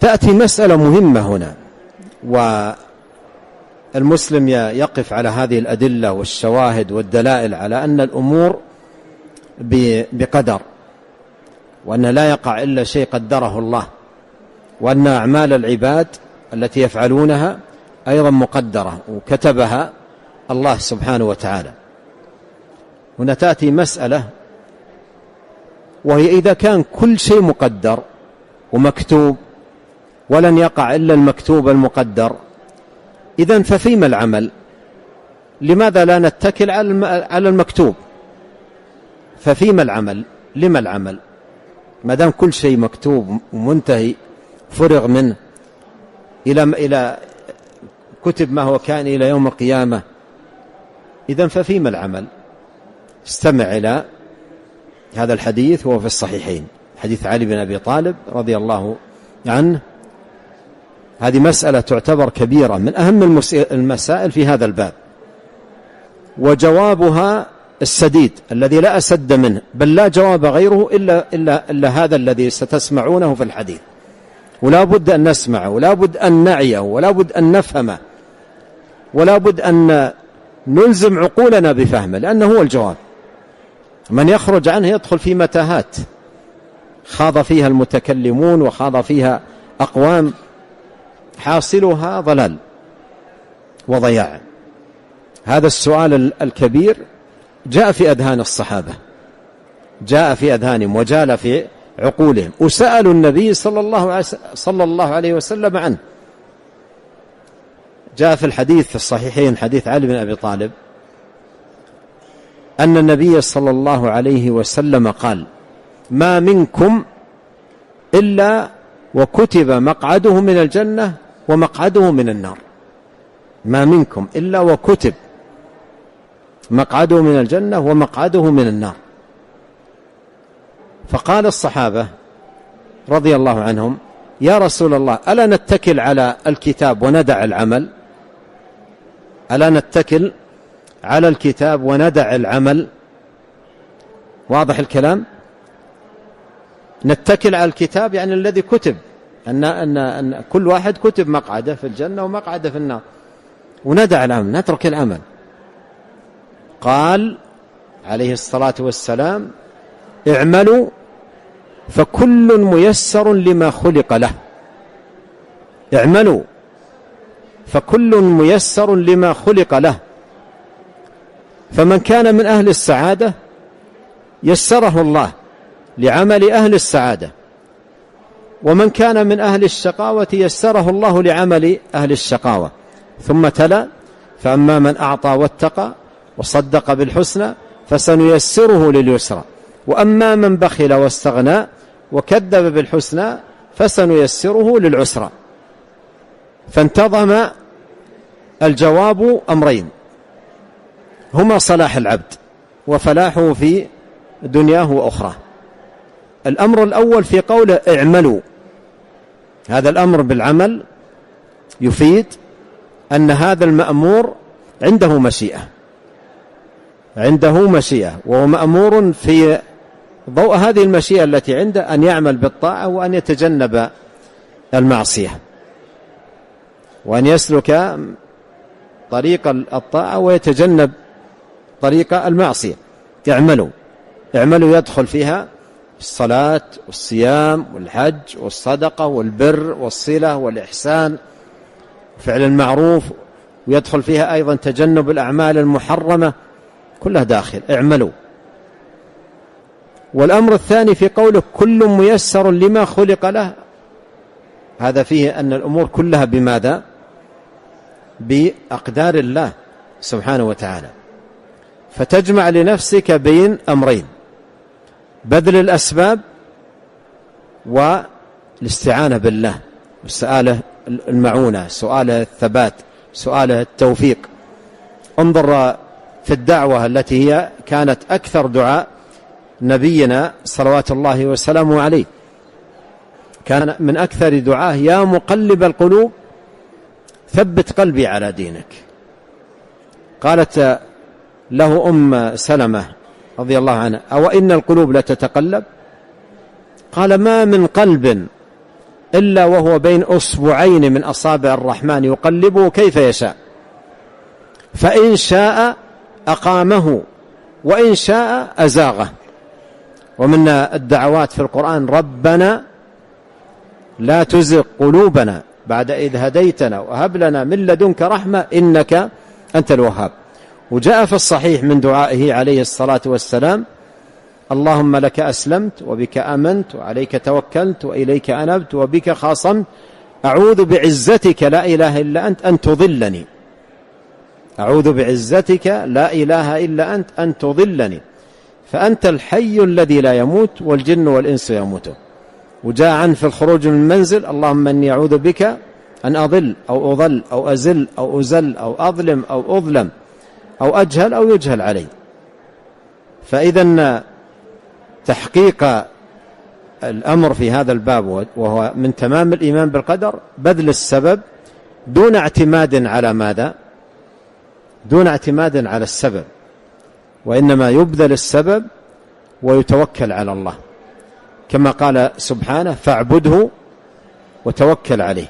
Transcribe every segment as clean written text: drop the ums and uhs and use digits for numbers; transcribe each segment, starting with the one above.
تأتي مسألة مهمة هنا، والمسلم يقف على هذه الأدلة والشواهد والدلائل على أن الأمور بقدر، وأن لا يقع إلا شيء قدره الله، وأن أعمال العباد التي يفعلونها أيضا مقدرة وكتبها الله سبحانه وتعالى. هنا تأتي مسألة، وهي إذا كان كل شيء مقدر ومكتوب ولن يقع إلا المكتوب المقدر، إذن ففيما العمل؟ لماذا لا نتكل على المكتوب؟ ففيما العمل؟ لما العمل ما دام كل شيء مكتوب ومنتهي فرغ منه إلى كتب ما هو كان إلى يوم القيامة؟ إذن ففيما العمل؟ استمع إلى هذا الحديث، هو في الصحيحين، حديث علي بن أبي طالب رضي الله عنه. هذه مسألة تعتبر كبيرة، من أهم المسائل في هذا الباب، وجوابها السديد الذي لا أسد منه، بل لا جواب غيره إلا هذا الذي ستسمعونه في الحديث. ولا بد أن نسمعه، ولا بد أن نعيه، ولا بد أن نفهمه، ولا بد أن نلزم عقولنا بفهمه، لأنه هو الجواب. من يخرج عنه يدخل في متاهات خاض فيها المتكلمون وخاض فيها أقوام، حاصلها ضلال وضياع. هذا السؤال الكبير جاء في أذهان الصحابة، جاء في أذهانهم وجال في عقولهم، وسألوا النبي صلى الله عليه وسلم عنه. جاء في الحديث في الصحيحين حديث علي بن أبي طالب أن النبي صلى الله عليه وسلم قال: ما منكم إلا وكتب مقعده من الجنة ومقعده من النار. ما منكم إلا وكتب مقعده من الجنة ومقعده من النار. فقال الصحابة رضي الله عنهم: يا رسول الله، ألا نتكل على الكتاب وندع العمل؟ ألا نتكل على الكتاب وندع العمل؟ واضح الكلام؟ نتكل على الكتاب يعني الذي كتب، أن كل واحد كتب مقعده في الجنة ومقعده في النار، وندع العمل، نترك العمل. قال عليه الصلاة والسلام: اعملوا فكل ميسر لما خلق له. اعملوا فكل ميسر لما خلق له. فمن كان من أهل السعادة يسره الله لعمل أهل السعادة، ومن كان من أهل الشقاوة يسره الله لعمل أهل الشقاوة. ثم تلا: فأما من أعطى واتقى وصدق بالحسنى فسنيسره لليسرى، وأما من بخل واستغنى وكذب بالحسنى فسنيسره للعسرى. فانتظم الجواب أمرين هما صلاح العبد وفلاحه في دنياه وأخرى. الأمر الأول في قوله اعملوا، هذا الأمر بالعمل يفيد أن هذا المأمور عنده مشيئة، عنده مشيئة، وهو مأمور في ضوء هذه المشيئة التي عنده أن يعمل بالطاعة وأن يتجنب المعصية، وأن يسلك طريق الطاعة ويتجنب طريق المعصية. اعملوا يدخل فيها الصلاة والصيام والحج والصدقة والبر والصلة والإحسان فعل المعروف، ويدخل فيها أيضا تجنب الأعمال المحرمة، كلها داخل اعملوا. والأمر الثاني في قوله كل ميسر لما خلق له، هذا فيه أن الأمور كلها بماذا؟ بأقدار الله سبحانه وتعالى. فتجمع لنفسك بين أمرين: بذل الأسباب والاستعانة بالله، والسؤال المعونة، سؤال الثبات، سؤال التوفيق. انظر في الدعوة التي هي كانت أكثر دعاء نبينا صلوات الله وسلامه عليه، كان من أكثر دعاه: يا مقلب القلوب ثبت قلبي على دينك. قالت له أم سلمة رضي الله عنها: أو إن القلوب لتتقلب؟ قال: ما من قلب إلا وهو بين أصبعين من أصابع الرحمن يقلبه كيف يشاء، فإن شاء أقامه وإن شاء أزاغه. ومن الدعوات في القرآن: ربنا لا تزغ قلوبنا بعد إذ هديتنا وهب لنا من لدنك رحمة إنك أنت الوهاب. وجاء في الصحيح من دعائه عليه الصلاة والسلام: اللهم لك أسلمت وبك آمنت وعليك توكلت وإليك أنبت وبك خاصمت أعوذ بعزتك لا إله إلا أنت أن تضلني. أعوذ بعزتك لا إله إلا أنت أن تضلني، فأنت الحي الذي لا يموت والجن والإنس يموتون. وجاء عنه في الخروج من المنزل: اللهم إني أعوذ بك أن أضل أو أضل أو أزل أو أزل أو أظلم أو أظلم أو أجهل أو يجهل علي. فإذا تحقيق الأمر في هذا الباب وهو من تمام الإيمان بالقدر بذل السبب دون اعتماد على ماذا؟ دون اعتماد على السبب، وإنما يبذل السبب ويتوكل على الله، كما قال سبحانه: فاعبده وتوكل عليه.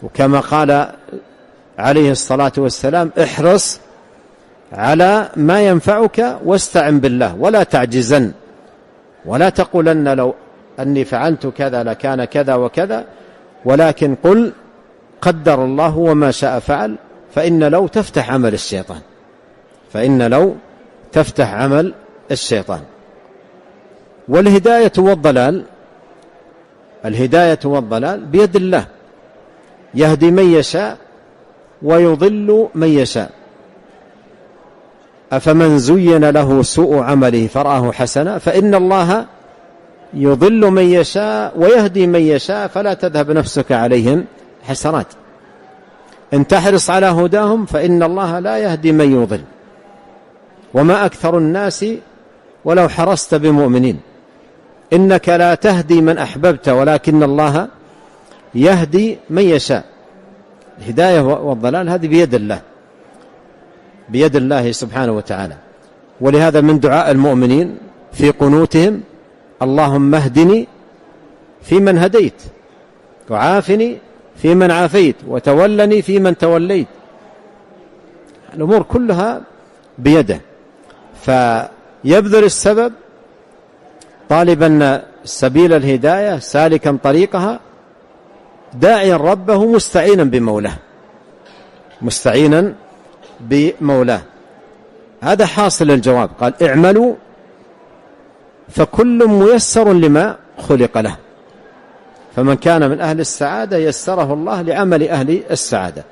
وكما قال عليه الصلاة والسلام: احرص على ما ينفعك واستعن بالله ولا تعجزن، ولا تقولن لو أني فعلت كذا لكان كذا وكذا، ولكن قل قدر الله وما شاء فعل، فإن لو تفتح عمل الشيطان، فإن لو تفتح عمل الشيطان. والهداية والضلال، الهداية والضلال بيد الله، يهدي من يشاء ويضل من يشاء. أفمن زين له سوء عمله فرآه حسنا فإن الله يضل من يشاء ويهدي من يشاء فلا تذهب نفسك عليهم حسرات. إن تحرص على هداهم فإن الله لا يهدي من يضل، وما أكثر الناس ولو حرصت بمؤمنين، إنك لا تهدي من أحببت ولكن الله يهدي من يشاء. الهداية والضلال هذه بيد الله، بيد الله سبحانه وتعالى. ولهذا من دعاء المؤمنين في قنوتهم: اللهم اهدني فيمن هديت وعافني فيمن عافيت وتولني فيمن توليت. الأمور كلها بيده، فيبذل السبب طالبا سبيل الهداية سالكا طريقها داعيا ربه مستعينا بمولاه، مستعينا بمولاه. هذا حاصل الجواب. قال: اعملوا فكل ميسر لما خلق له. فمن كان من أهل السعادة يسره الله لعمل أهل السعادة،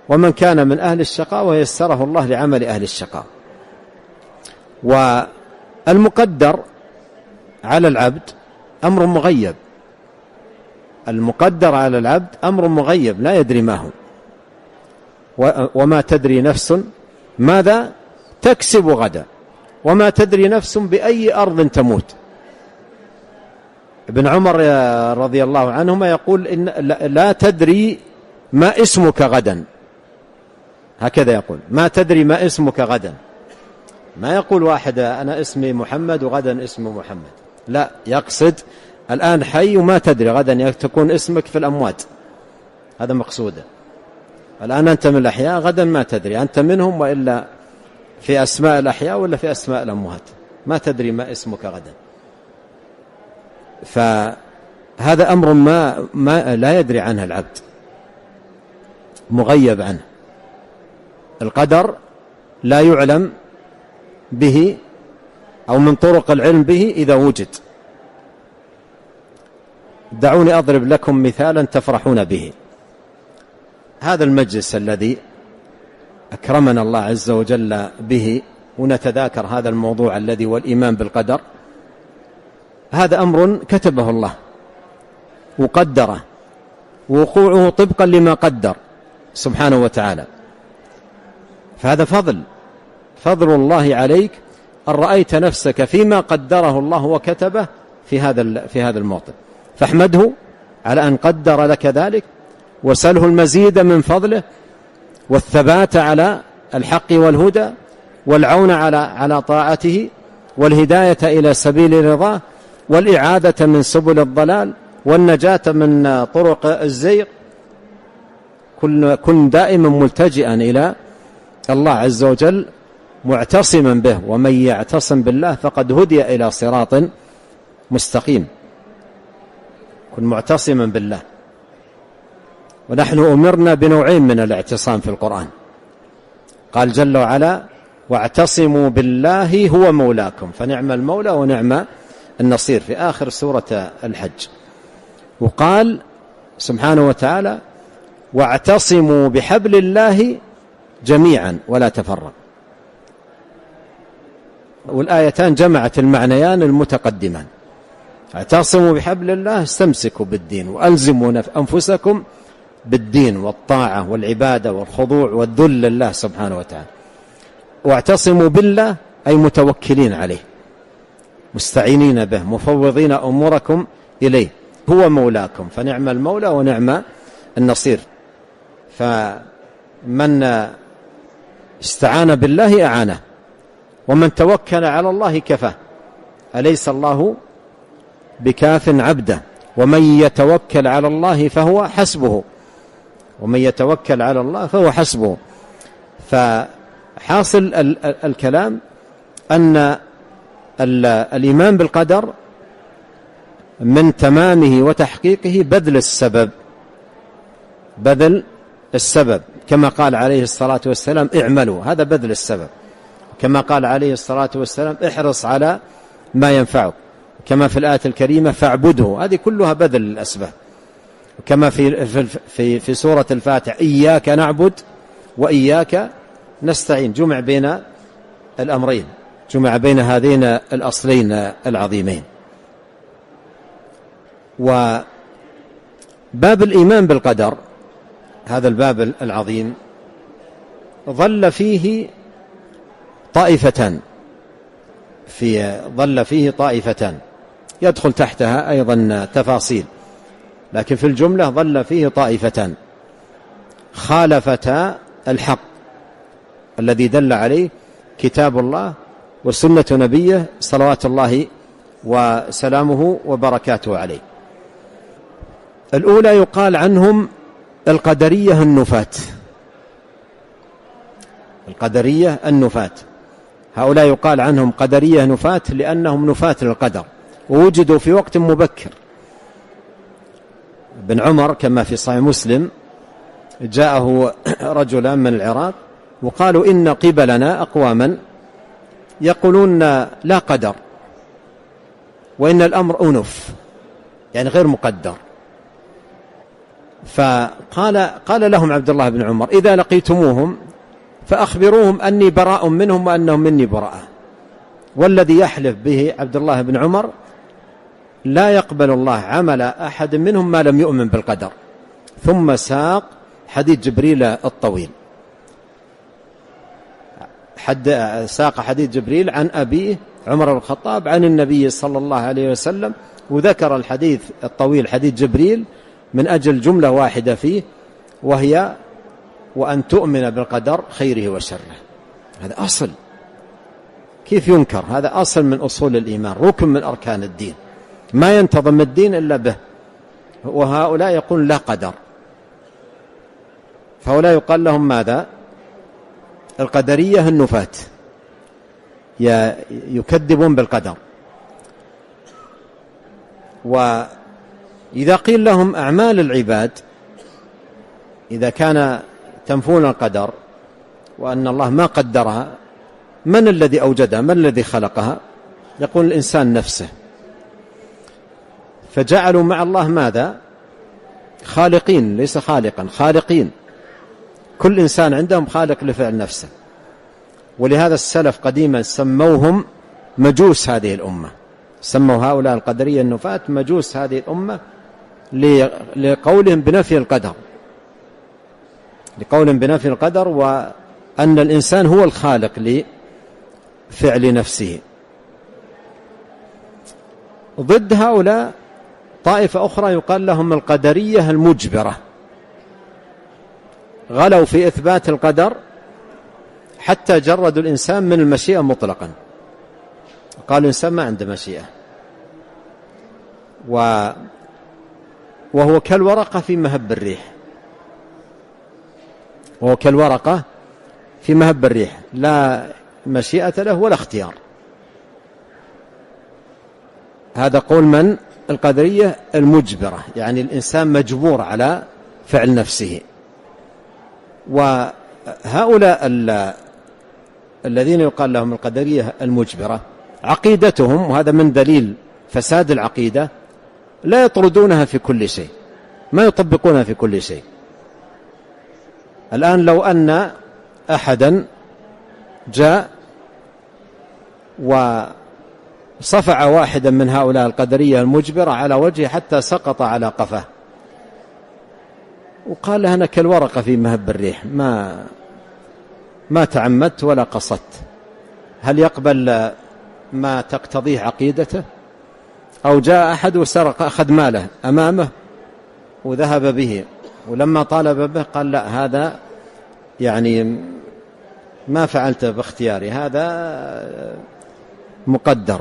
ومن كان من أهل الشقاء ويسره الله لعمل أهل الشقاء. والمقدر على العبد أمر مغيب، المقدر على العبد أمر مغيب لا يدري ما هو. وما تدري نفس ماذا تكسب غدا وما تدري نفس بأي أرض تموت. ابن عمر رضي الله عنهما يقول: إن لا تدري ما اسمك غدا، هكذا يقول: ما تدري ما اسمك غدا. ما يقول واحد أنا اسمي محمد وغدا اسمه محمد، لا، يقصد الآن حي وما تدري غدا تكون اسمك في الأموات، هذا مقصوده. الآن أنت من الأحياء غدا ما تدري أنت منهم، وإلا في أسماء الأحياء ولا في أسماء الأموات، ما تدري ما اسمك غدا. فهذا أمر ما لا يدري عنه العبد، مغيب عنه. القدر لا يعلم به أو من طرق العلم به إذا وجد. دعوني أضرب لكم مثالا تفرحون به. هذا المجلس الذي أكرمنا الله عز وجل به ونتذاكر هذا الموضوع الذي والإيمان بالقدر، هذا أمر كتبه الله وقدره، وقوعه طبقا لما قدر سبحانه وتعالى. فهذا فضل الله عليك أن رأيت نفسك فيما قدره الله وكتبه في هذا الموطن، فاحمده على أن قدر لك ذلك، وسله المزيد من فضله والثبات على الحق والهدى والعون على طاعته والهداية إلى سبيل رضاه والإعادة من سبل الضلال والنجاة من طرق الزيغ، كن دائما ملتجئا إلى الله عز وجل معتصما به، ومن يعتصم بالله فقد هدي إلى صراط مستقيم. كن معتصما بالله. ونحن أمرنا بنوعين من الاعتصام في القرآن، قال جل وعلا: واعتصموا بالله هو مولاكم فنعم المولى ونعم النصير في آخر سورة الحج. وقال سبحانه وتعالى: واعتصموا بحبل الله جميعا ولا تفرقوا. والآيتان جمعت المعنيان المتقدمان: اعتصموا بحبل الله، استمسكوا بالدين وألزموا أنفسكم بالدين والطاعة والعبادة والخضوع والذل لله سبحانه وتعالى. واعتصموا بالله أي متوكلين عليه، مستعينين به، مفوضين أموركم إليه، هو مولاكم فنعم المولى ونعم النصير. فمن استعان بالله أعانه، ومن توكل على الله كفاه. أليس الله بكاف عبده؟ ومن يتوكل على الله فهو حسبه، ومن يتوكل على الله فهو حسبه. فحاصل الكلام أن الإيمان بالقدر من تمامه وتحقيقه بذل السبب، كما قال عليه الصلاة والسلام: اعملوا، هذا بذل السبب. كما قال عليه الصلاة والسلام: احرص على ما ينفعك. كما في الآية الكريمة: فاعبده، هذه كلها بذل الأسباب. كما في سورة الفاتحة: إياك نعبد وإياك نستعين. جمع بين الأمرين، جمع بين هذين الأصلين العظيمين. وباب الإيمان بالقدر، هذا الباب العظيم، ظل فيه طائفتان يدخل تحتها أيضا تفاصيل، لكن في الجملة ظل فيه طائفتان خالفتا الحق الذي دل عليه كتاب الله وسنة نبيه صلوات الله وسلامه وبركاته عليه. الأولى يقال عنهم القدرية النفاة. هؤلاء يقال عنهم قدرية نفاة لأنهم نفاة للقدر، ووجدوا في وقت مبكر. ابن عمر كما في صحيح مسلم جاءه رجلان من العراق وقالوا: إن قبلنا أقواما يقولون لا قدر، وإن الأمر أنف، يعني غير مقدر. فقال لهم عبد الله بن عمر: إذا لقيتموهم فأخبروهم أني براء منهم وأنهم مني براء. والذي يحلف به عبد الله بن عمر: لا يقبل الله عمل أحد منهم ما لم يؤمن بالقدر. ثم ساق حديث جبريل الطويل، ساق حديث جبريل عن أبيه عمر بن الخطاب عن النبي صلى الله عليه وسلم، وذكر الحديث الطويل حديث جبريل من أجل جملة واحدة فيه، وهي: وأن تؤمن بالقدر خيره وشره. هذا أصل، كيف ينكر؟ هذا أصل من أصول الإيمان، ركن من أركان الدين، ما ينتظم الدين إلا به. وهؤلاء يقول لا قدر، فهؤلاء يقال لهم ماذا؟ القدرية النفاة، يكذبون بالقدر. وإذا قيل لهم أعمال العباد، إذا كان تنفون القدر وأن الله ما قدرها، من الذي أوجدها؟ من الذي خلقها؟ يقول الإنسان نفسه. فجعلوا مع الله ماذا؟ خالقين، ليس خالقا، خالقين. كل إنسان عندهم خالق لفعل نفسه. ولهذا السلف قديما سموهم مجوس هذه الأمة، سموا هؤلاء القدرية النفاة مجوس هذه الأمة لقولهم بنفي القدر، وأن الإنسان هو الخالق لفعل نفسه. ضد هؤلاء طائفة أخرى يقال لهم القدرية المجبرة، غلوا في إثبات القدر حتى جردوا الإنسان من المشيئة مطلقا، قالوا الإنسان ما عنده مشيئة. وهو كالورقة في مهب الريح، وهو كالورقة في مهب الريح، لا مشيئة له ولا اختيار. هذا قول من؟ القدرية المجبرة، يعني الإنسان مجبور على فعل نفسه. وهؤلاء الذين يقال لهم القدرية المجبرة عقيدتهم، وهذا من دليل فساد العقيدة، لا يطردونها في كل شيء، ما يطبقونها في كل شيء. الآن لو أن أحدا جاء وصفع واحدا من هؤلاء القدرية المجبرة على وجهه حتى سقط على قفاه وقال له أنا كالورقة في مهب الريح، ما تعمدت ولا قصدت، هل يقبل ما تقتضيه عقيدته؟ أو جاء أحد وسرق، أخذ ماله أمامه وذهب به، ولما طالب به قال لا، هذا يعني ما فعلته باختياري، هذا مقدر،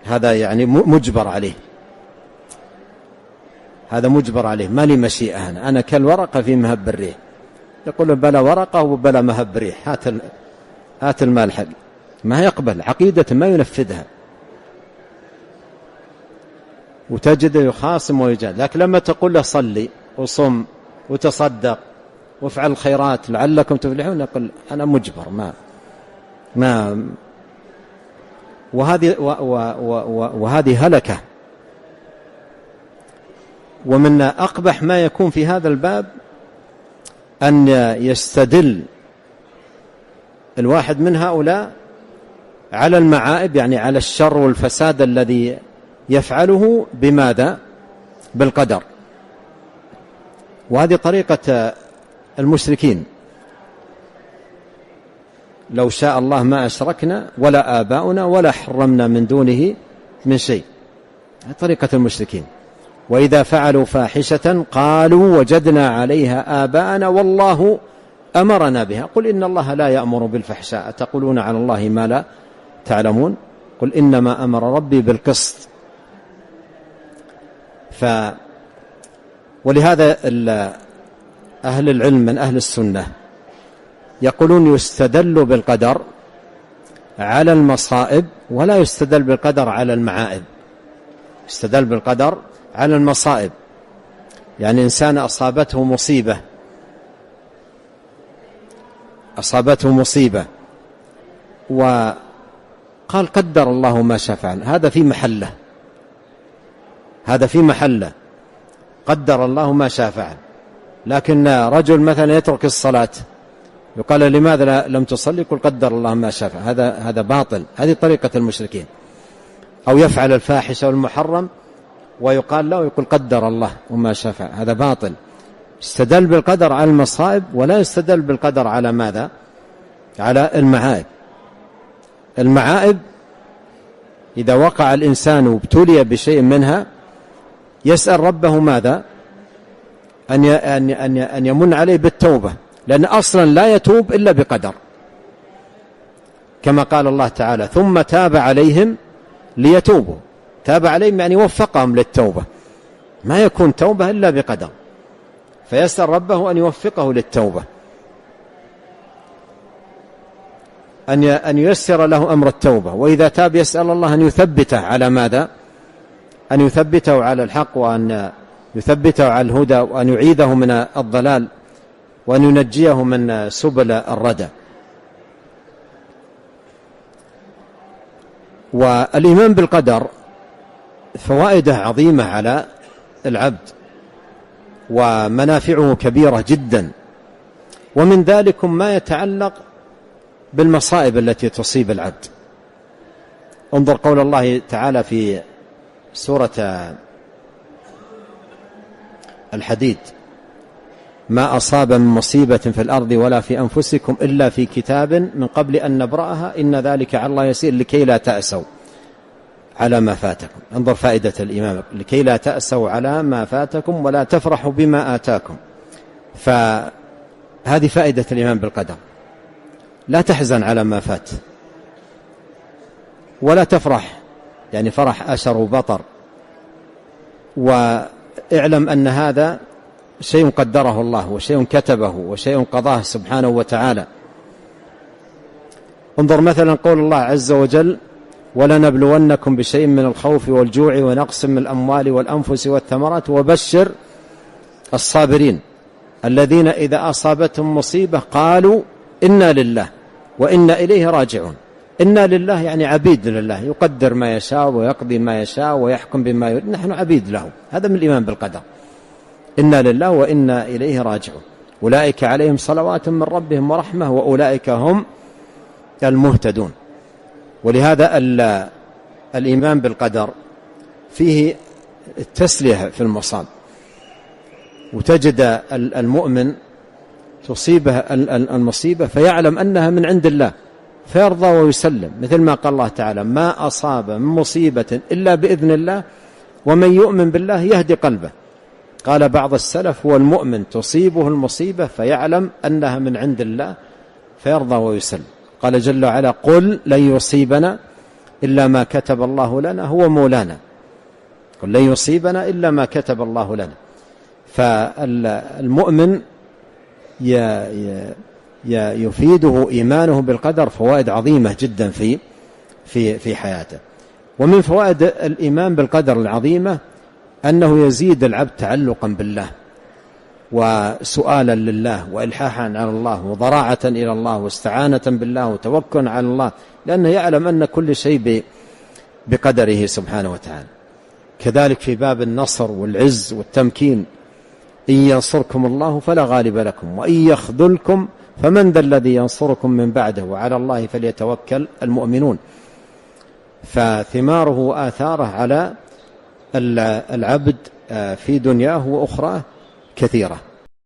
هذا يعني مجبر عليه، هذا مجبر عليه، ما لي مشيئة، أنا كالورقة في مهب الريح. يقول بلا ورقة وبلا مهب ريح، هات المال حق، ما يقبل عقيدة، ما ينفذها، وتجده يخاصم ويجاد. لكن لما تقول له صلي وصم وتصدق وافعل الخيرات لعلكم تفلحون، يقول أنا مجبر، ما وهذه هلكة. ومن أقبح ما يكون في هذا الباب أن يستدل الواحد من هؤلاء على المعائب، يعني على الشر والفساد الذي يفعله، بماذا؟ بالقدر. وهذه طريقة المشركين، لو شاء الله ما أشركنا ولا آباؤنا ولا حرمنا من دونه من شيء، طريقة المشركين. وإذا فعلوا فاحشة قالوا وجدنا عليها آباءنا والله أمرنا بها، قل إن الله لا يأمر بالفحشاء تقولون على الله ما لا تعلمون، قل إنما أمر ربي بالقسط. ولهذا أهل العلم من أهل السنة يقولون يستدل بالقدر على المصائب ولا يستدل بالقدر على المعائب. يستدل بالقدر على المصائب، يعني إنسان أصابته مصيبة وقال قدر الله ما شاء فعل، هذا في محله قدر الله ما شاء فعل. لكن رجل مثلا يترك الصلاة يقال لماذا لم تصلي؟ يقول قدر الله ما شاء فعل، هذا باطل، هذه طريقة المشركين. أو يفعل الفاحشة والمحرم ويقال له يقول قدر الله وما شاء فعل، هذا باطل. يستدل بالقدر على المصائب ولا يستدل بالقدر على ماذا؟ على المعائب. المعائب إذا وقع الإنسان وابتلي بشيء منها يسأل ربه ماذا؟ أن يمن عليه بالتوبة، لأن أصلا لا يتوب إلا بقدر، كما قال الله تعالى ثم تاب عليهم ليتوبوا. تاب عليهم يعني وفقهم للتوبة، ما يكون توبة إلا بقدر، فيسأل ربه أن يوفقه للتوبة، أن ييسر له أمر التوبة. وإذا تاب يسأل الله أن يثبته على ماذا؟ أن يثبته على الحق، وأن يثبته على الهدى، وأن يعيده من الضلال، وأن ينجيه من سبل الردى. والإيمان بالقدر فوائده عظيمة على العبد ومنافعه كبيرة جدا، ومن ذلك ما يتعلق بالمصائب التي تصيب العبد. انظر قول الله تعالى في سورة الحديد ما أصاب من مصيبة في الأرض ولا في أنفسكم إلا في كتاب من قبل أن نبرأها إن ذلك على الله يسير لكي لا تأسوا على ما فاتكم. انظر فائدة الإمام، لكي لا تأسوا على ما فاتكم ولا تفرحوا بما آتاكم. فهذه فائدة الإيمان بالقدر، لا تحزن على ما فات ولا تفرح، يعني فرح أشر وبطر. اعلم أن هذا شيء قدره الله وشيء كتبه وشيء قضاه سبحانه وتعالى. انظر مثلا قول الله عز وجل: ولنبلونكم بشيء من الخوف والجوع ونقص من الأموال والأنفس والثمرات وبشر الصابرين الذين إذا أصابتهم مصيبة قالوا إنا لله وإنا إليه راجعون. إنا لله يعني عبيد لله، يقدر ما يشاء ويقضي ما يشاء ويحكم بما يريد، نحن عبيد له، هذا من الإيمان بالقدر. إنا لله وإنا إليه راجعون. أولئك عليهم صلوات من ربهم ورحمة وأولئك هم المهتدون. ولهذا الإيمان بالقدر فيه التسلية في المصاب، وتجد المؤمن تصيبه المصيبة فيعلم أنها من عند الله فيرضى ويسلم، مثل ما قال الله تعالى: ما أصاب من مصيبة إلا بإذن الله ومن يؤمن بالله يهدي قلبه. قال بعض السلف: هو المؤمن تصيبه المصيبة فيعلم أنها من عند الله فيرضى ويسلم. قال جل وعلا: قل لن يصيبنا إلا ما كتب الله لنا هو مولانا. قل لن يصيبنا إلا ما كتب الله لنا. فالمؤمن يفيده إيمانه بالقدر فوائد عظيمة جدا في حياته. ومن فوائد الإيمان بالقدر العظيمة أنه يزيد العبد تعلقا بالله وسؤالا لله وإلحاحا على الله وضراعة إلى الله واستعانة بالله وتوكلا على الله، لأنه يعلم أن كل شيء بقدره سبحانه وتعالى. كذلك في باب النصر والعز والتمكين: إن ينصركم الله فلا غالب لكم وإن يخذلكم فمن ذا الذي ينصركم من بعده وعلى الله فليتوكل المؤمنون. فثماره وآثاره على العبد في دنياه وأخراه كثيرة.